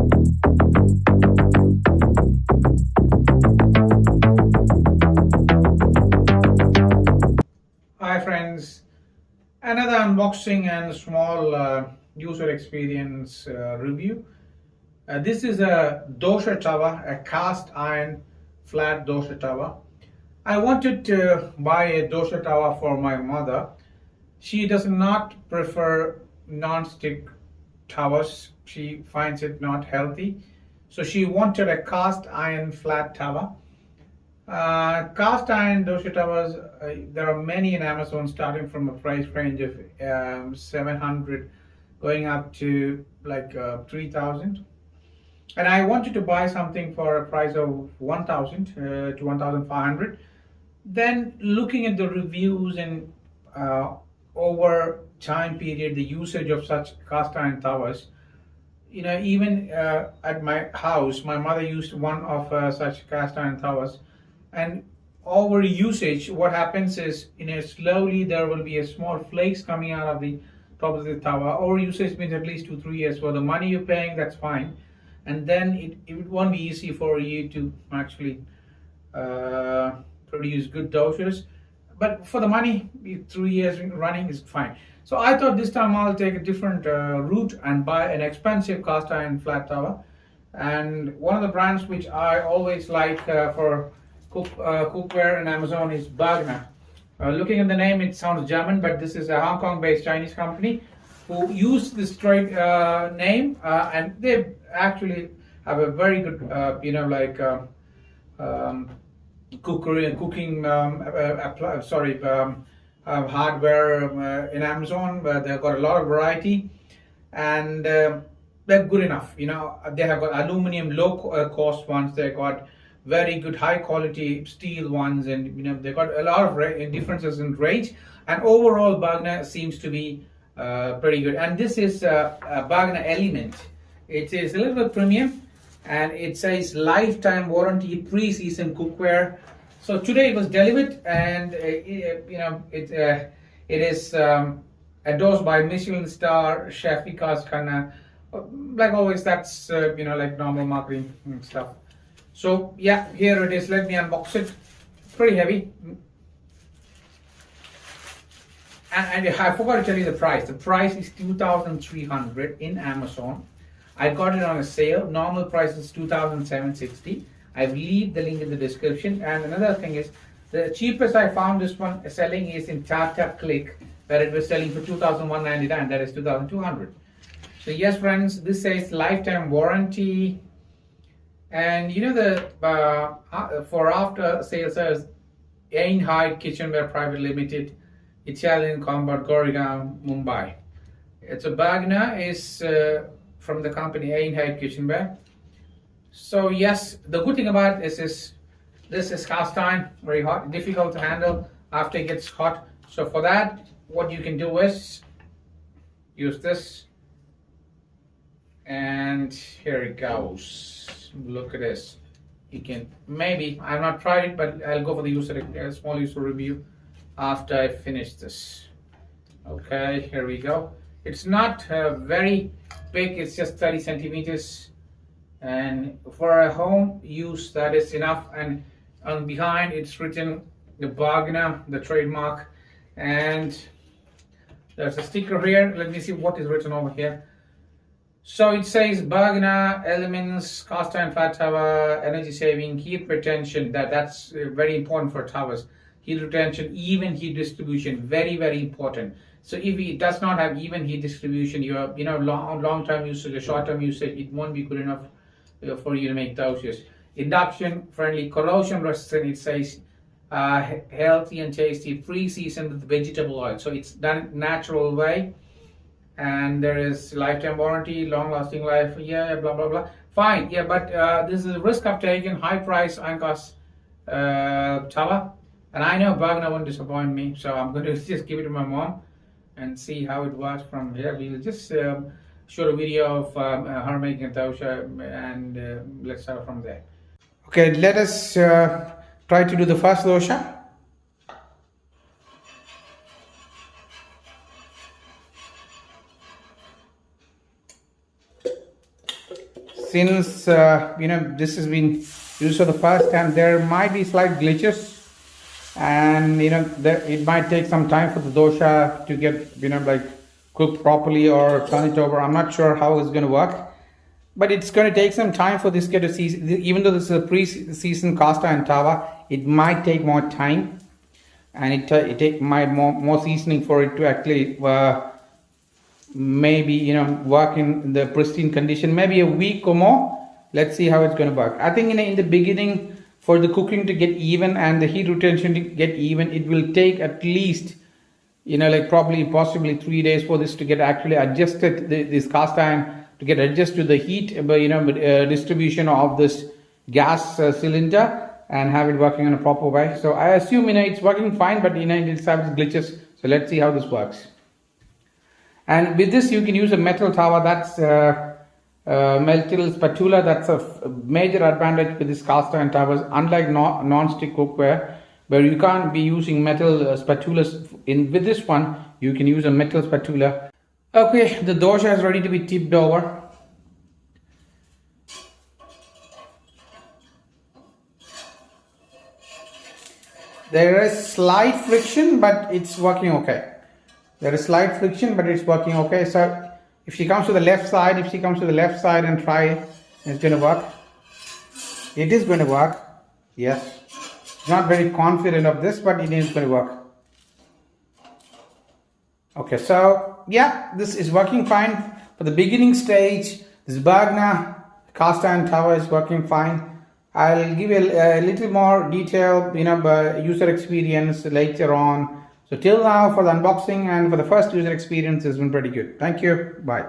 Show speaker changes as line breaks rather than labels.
Hi friends, another unboxing and small user experience review. This is a Dosa Tawa, a cast iron flat Dosa Tawa. I wanted to buy a Dosa Tawa for my mother. She does not prefer non-stick towers. She finds it not healthy. So she wanted a cast iron flat tawa. Cast iron Dosa towers, there are many in Amazon starting from a price range of 700 going up to like 3000. And I wanted to buy something for a price of 1000 to 1500. Then looking at the reviews and over time period, the usage of such cast iron towers, even at my house, my mother used one of such cast iron towers, and over usage, what happens is, slowly there will be a small flakes coming out of the top of the tawa. Over usage means at least 2 3 years. For the money you're paying, that's fine, and then it won't be easy for you to actually produce good dosas. But for the money, 3 years running is fine. So I thought this time I'll take a different route and buy an expensive cast iron flat tower. And one of the brands which I always like for cookware on Amazon is Bergner. Looking at the name, it sounds German, but this is a Hong Kong-based Chinese company who use this straight name, and they actually have a very good, cooking hardware in Amazon, where they've got a lot of variety, and they're good enough. They have got aluminum low cost ones. They got very good high quality steel ones, and they got a lot of differences in range. And overall, Bergner seems to be pretty good. And this is a Bergner Element. It is a little bit premium, and it says lifetime warranty, pre-season cookware. So today it was delivered, and it is endorsed by Michelin star chef Vikas Khanna. Like always, that's like normal marketing stuff. So yeah, here it is. Let me unbox it. Pretty heavy. And I forgot to tell you the price. The price is 2,300 in Amazon. I got it on a sale. Normal price is 2,760. I've leave the link in the description. And another thing is, the cheapest I found this one selling is in Tata Click, where it was selling for 2,199. That is 2,200. So yes, friends, this says lifetime warranty. And the for after sales service, Endorsed Kitchenware Private Limited, Italian Combat, Goregaon, Mumbai. It's a Bergner is from the company Endorsed Kitchenware. So yes, the good thing about this is cast iron, very hot, difficult to handle after it gets hot. So for that, what you can do is use this, and here it goes. Look at this. You can maybe, I've not tried it, but I'll go for the small user review after I finish this. Okay, here we go. It's not very big, it's just 30 centimeters, and for a home use that is enough. And on behind it's written the Bergner, the trademark, and there's a sticker here. Let me see what is written over here. So it says Bergner elements, cast iron flat tower, energy saving, heat retention. That's very important for towers. Heat retention, even heat distribution, very very important. So if it does not have even heat distribution, your long term usage or short term usage, it won't be good enough for you to make dosas. Induction friendly, corrosion resistant. It says healthy and tasty, pre-seasoned with vegetable oil. So it's done natural way. And there is lifetime warranty, long-lasting life, yeah, blah blah blah. Fine, yeah, but this is a risk I've taken. High price, cost tawa, and I know Bergner won't disappoint me, so I'm going to just give it to my mom and see how it works from here. We'll just show a video of her making a dosa, and let's start from there. Okay, let us try to do the first dosa. since this has been used for the first time, there might be slight glitches, and it might take some time for the dosha to get like cooked properly or turn it over. I'm not sure how it's going to work, but it's going to take some time for this to season. Even though this is a pre-seasoned cast iron tawa, it might take more time, and it take more seasoning for it to actually maybe work in the pristine condition. Maybe a week or more. Let's see how it's going to work. I think in the beginning, for the cooking to get even and the heat retention to get even, it will take at least like probably possibly 3 days for this to get actually adjusted, this cast iron to get adjusted to the heat distribution of this gas cylinder and have it working in a proper way. So I assume it's working fine, but it has glitches. So let's see how this works. And with this, you can use a metal tawa. That's metal spatula. That's a major advantage with this cast iron tawas, unlike non-stick cookware, where you can't be using metal spatulas. With this one, you can use a metal spatula. Okay, the dosha is ready to be tipped over. There is slight friction, but it's working okay. There is slight friction, but it's working okay. So if she comes to the left side, and try, it's going to work. It is going to work. Yes. Not very confident of this, but it is going to work. Okay, so yeah, this is working fine. For the beginning stage, this Bergner cast iron tawa is working fine. I'll give you a little more detailed, user experience later on. So till now, for the unboxing and for the first user experience, has been pretty good. Thank you. Bye.